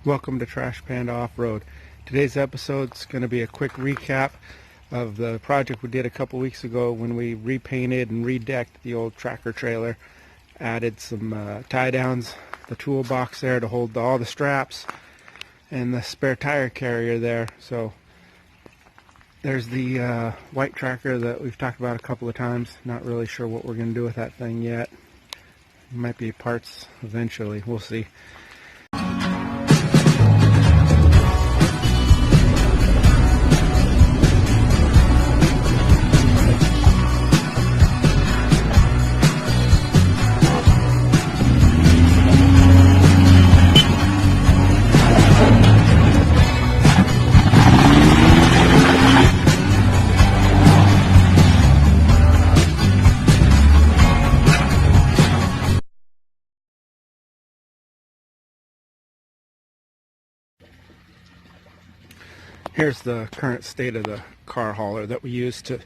Welcome to Trash Panda Off-Road. Today's episode is going to be a quick recap of the project we did a couple weeks ago when we repainted and redecked the old tracker trailer. Added some tie downs, the toolbox there to hold all the straps, and the spare tire carrier there. So there's the white tracker that we've talked about a couple of times. Not really sure what we're going to do with that thing yet. Might be parts eventually, we'll see. Here's the current state of the car hauler that we use to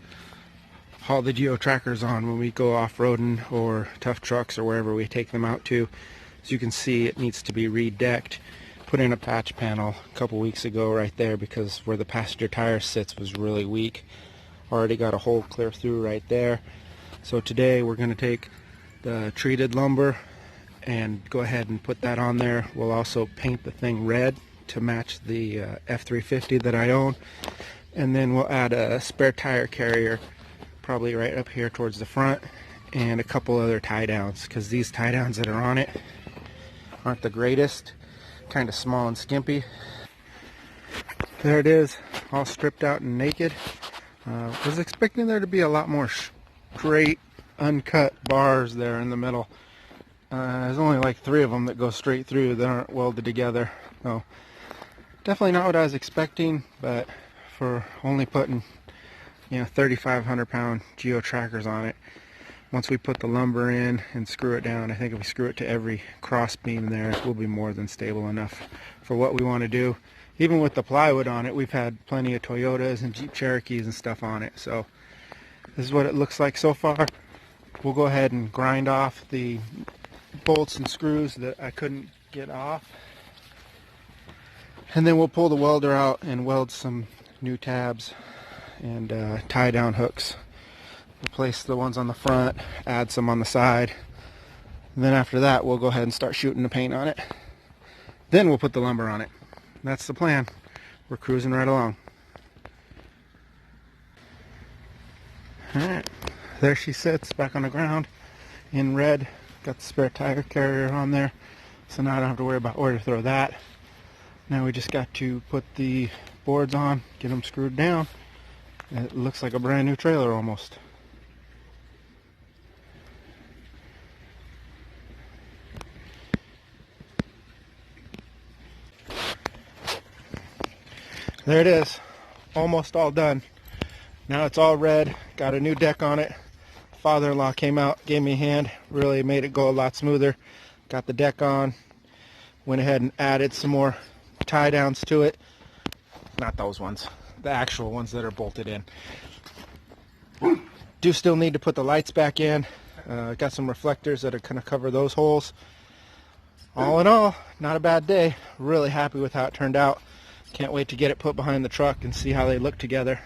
haul the Geo trackers on when we go off-roading or tough trucks or wherever we take them out to. As you can see, it needs to be redecked. Put in a patch panel a couple weeks ago right there because where the passenger tire sits was really weak. Already got a hole clear through right there. So today we're going to take the treated lumber and go ahead and put that on there. We'll also paint the thing red to match the F350 that I own, and then we'll add a spare tire carrier probably right up here towards the front, and a couple other tie downs because these tie downs that are on it aren't the greatest, kind of small and skimpy. There it is, all stripped out and naked. Was expecting there to be a lot more straight uncut bars there in the middle. There's only like 3 of them that go straight through that aren't welded together. So definitely not what I was expecting, but for only putting 3,500 pound Geo trackers on it, once we put the lumber in and screw it down, I think if we screw it to every cross beam there, it will be more than stable enough for what we want to do. Even with the plywood on it, we've had plenty of Toyotas and Jeep Cherokees and stuff on it. So this is what it looks like so far. We'll go ahead and grind off the bolts and screws that I couldn't get off, and then we'll pull the welder out and weld some new tabs and tie down hooks. Replace the ones on the front, add some on the side, and then after that we'll go ahead and start shooting the paint on it. Then we'll put the lumber on it. That's the plan. We're cruising right along. Alright, there she sits back on the ground in red. Got the spare tire carrier on there, so now I don't have to worry about where to throw that. Now we just got to put the boards on, get them screwed down. It looks like a brand new trailer almost. There it is, almost all done. Now it's all red, got a new deck on it. Father-in-law came out, gave me a hand, really made it go a lot smoother. Got the deck on, went ahead and added some more tie downs to it. Not those ones, the actual ones that are bolted in. Do still need to put the lights back in. Got some reflectors that are going to cover those holes. All in all, not a bad day. Really happy with how it turned out. Can't wait to get it put behind the truck and see how they look together.